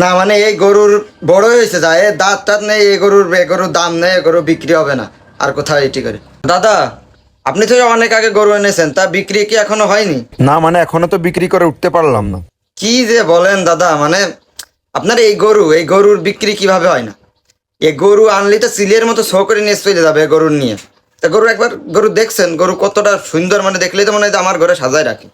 না মানে এই গরুর বড় হয়েছে যায় দাঁত টাত নেই, এই গরুর দাম নেই, এই গরু বিক্রি হবে না। আর কোথাও এটি করে দাদা, আপনি তো অনেক আগে গরু এনেছেন, তা বিক্রি কি এখনো হয়নি? না মানে এখনো তো বিক্রি করে উঠতে পারলাম না। কি যে বলেন দাদা, মানে আপনার এই গরুর বিক্রি কিভাবে হয় না? এই গরু আনলি তো সিলের মতো শো করে নিয়ে চলে যাবে এই গরুর নিয়ে। তা গরু দেখছেন, গরু কতটা সুন্দর, মানে দেখলেই তো মনে হয় যে আমার ঘরে সাজায় রাখি।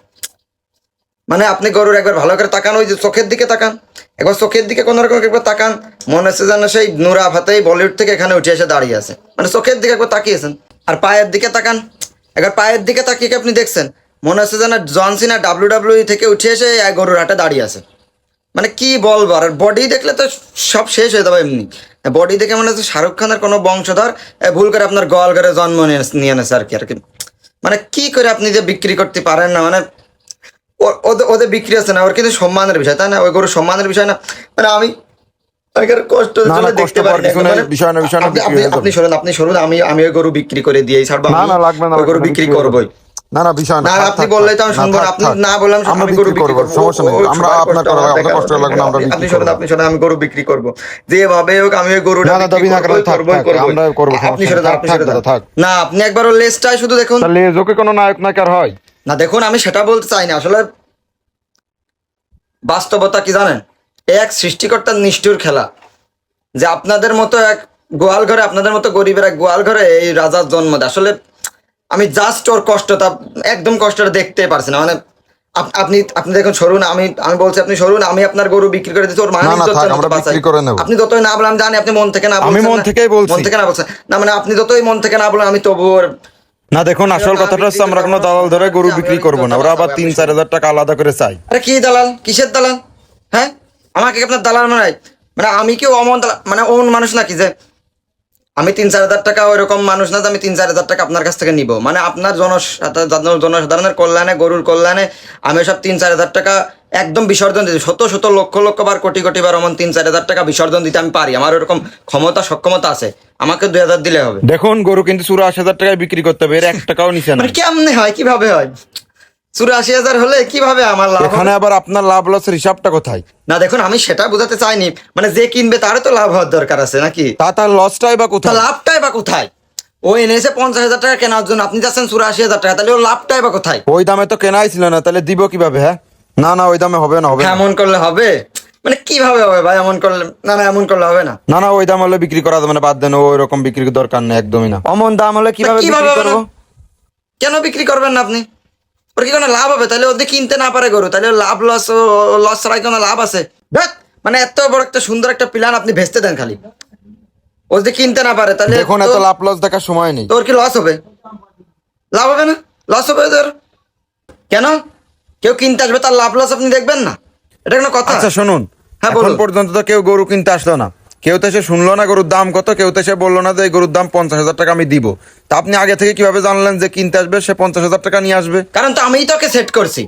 মানে আপনি গরুর একবার ভালো করে তাকান, ওই যে চোখের দিকে তাকান, একবার চোখের দিকে কোনো রকম একবার তাকান, মনে হচ্ছে যেন সেই নুরা ফাতেই বলিউড থেকে এখানে উঠে এসে দাঁড়িয়ে আছে। মানে চোখের দিকে একবার তাকিয়েছেন। আর পায়ের দিকে তাকান, একবার পায়ের দিকে তাকিয়ে কি আপনি দেখছেন, মনে হচ্ছে যেন জন সিনা WWE থেকে উঠে এসে এই গরুর হাটে দাঁড়িয়ে আছে। মানে কি বলবো, আর বডি দেখলে তো সব শেষ হয়ে যাবে এমনি। বডি দেখে মনে হচ্ছে শাহরুখ খানের কোনো বংশধর ভুল করে আপনার গোয়াল ঘরে জন্ম নিয়ে এনেছে আর কি। মানে কি করে আপনি যে বিক্রি করতে পারেন না, মানে ওদের বিক্রি আছে না, ওর কিন্তু সম্মানের বিষয়, তাই না? ওই গরু সম্মানের বিষয় না। মানে আমি আগের কষ্ট না না, কষ্ট দেখতে পাওয়ার পারি না। কিছু নেই, মানে বিষয় না বিষয় না, বিক্রি হয়ে যাবে। আপনি শুনুন, আমি ওই গরু বিক্রি করে দিয়েই ছাড়বো। না না, লাগবে না, ওই গরু লাগবে না, বিক্রি হয়ে করবোই। যাবে। না না, বিষয় না, না থাক, আপনি থাক, বললেই তো থাক। আমি না, শুনবো না, থাক, আপনি থাক। না বললাম আমরা আমি গরু বিক্রি বিক্রি করবো, করবো। সমস্যা নেই, আমরা আপনার কথা আপনার কষ্ট লাগবে না, আমরা আপনি বিক্রি শোনেন, করবো। আমি গরু বিক্রি করবো যেভাবে হোক, আমি ওই গরুটা না না, দাবি না করেন, থাক, থাক, করবো। আমরা করবো, আপনি সমস্যা নেই, সরে যান, থাক, আপনি থাক সরে যান। দাদা, থাক। না আপনি একবার ওর লেজটাই শুধু দেখুন। তাহলে ওকে কোনো নায়ক নায়ক আর হয়? না দেখুন, আমি সেটা বলতে চাই না, আসলে বাস্তবতা কি জানেন, এক সৃষ্টিকর্তার নিষ্ঠুর খেলা, যে আপনাদের মতো এক গোয়াল ঘরে, আপনাদের মতো গরিবের এক গোয়াল ঘরে এই রাজার জন্ম দেয়। আসলে আমি জাস্ট ওর কষ্টটা, একদম কষ্টটা দেখতে পারছি না। মানে আপনি আপনি দেখুন, সরুন, আমি বলছি আপনি সরুন, আমি আপনার গরু বিক্রি করে দিচ্ছি, ওর মান না না, ইজ্জত থাক, যেন আমরা বাঁচাই। বিক্রি করে নেবো। আপনি যতই না বলেন, আমি জানি আপনি মন থেকে না বলছেন, আমি মন না, থেকেই বলছি। মন থেকে না বলছেন না, মানে আপনি যতই মন থেকে না বলেন, আমি তবু ওর না দেখুন, আসল কথাটা হচ্ছে আমরা কোনো দালাল ধরে গরু বিক্রি করবো না, ওরা আবার 3-4 হাজার টাকা আলাদা করে চাই। আরে কি দালাল, কিসের দালাল? হ্যাঁ, আমাকে কি আপনার দালাল মনে হয়? মানে আমি কি অমন দালাল, মানে অমন মানুষ নাকি যে আমি 3-4 হাজার টাকা, ওইরকম মানুষ না যে আমি 3-4 হাজার টাকা আপনার কাছ থেকে নিব। মানে আপনার জনসাধারণের কল্যাণে, গরুর কল্যাণে আমি সব 3-4 হাজার টাকা একদম বিসর্জন দিতে, শত শত লক্ষ লক্ষ বার, কোটি কোটি বার অমন 3-4 হাজার টাকা বিসর্জন দিতে আমি পারি। আমার ওরকম ক্ষমতা সক্ষমতা আছে, আমাকে 2,000 দিলে হবে। দেখুন, গরু কিন্তু 84,000 টাকায় বিক্রি করতে হবে, এর 1 টাকাও নিচে না। মানে কেমনে হয়, কিভাবে হয়? 84,000 হলে কিভাবে আমার লাভ এখানে হবে? আবার আপনার লাভ লসের হিসাবটা কোথায়? না দেখুন, আমি সেটা বোঝাতে চাইনি, মানে যে কিনবে তারও তো লাভ হওয়ার দরকার আছে নাকি? তার লসটাই বা তা কোথায়? লাভটাই বা কোথায়? ও এনেছে 50,000 টাকা কেনার জন্য, আপনি যাচ্ছেন 84,000 টাকা, তাহলে ওর লাভটাই বা কোথায়? ওই দামে তো কেনাই ছিল না, তাহলে দিব কিভাবে? হ্যাঁ, না না, ওই দামে হবে না, হবে না। এমন করলে হবে? মানে কিভাবে হবে ভাই, এমন করলে? না না, এমন করলে হবে না। না না, ওই দাম হলে বিক্রি করা যাবে না, বাদ দেন, ওই রকম বিক্রির দরকার নেই, একদমই না। অমন দাম হলে কিভাবে কিভাবে বিক্রি হবে করবো? না? কেন বিক্রি করবেন না আপনি? ওর কি কোনো লাভ হবে? তাহলে ওদের কিনতে না পারে গরু, তাহলে লাভ লস ছাড়াই কোনো লাভ আছে? ধ্যাৎ, মানে এত বড় একটা সুন্দর একটা প্ল্যান আপনি ভেস্তে দেন খালি। ও যদি কিনতে না পারে তাহলে দেখুন, এত লাভ লস দেখার সময় নেই। তোর কি লস হবে? লাভ হবে না? লস হবে তোর? কেন? কেউ কিনতে আসবে, তার লাভ লস আপনি দেখবেন না? এটা কোনো কথা? আচ্ছা শুনুন, হ্যাঁ, এখন বলুন। পর্যন্ত তো কেউ গরু কিনতে আসলো না, কেউ তো এসে শুনলো না গরুর দাম কত, কেউ তো এসে বললো না যে এই গরুর দাম 50,000 টাকা আমি দিব। তা আপনি আগে থেকে কিভাবে জানলেন যে কিনতে আসবে সে 50,000 টাকা নিয়ে আসবে? কারণ তো আমিই তোকে সেট করছি।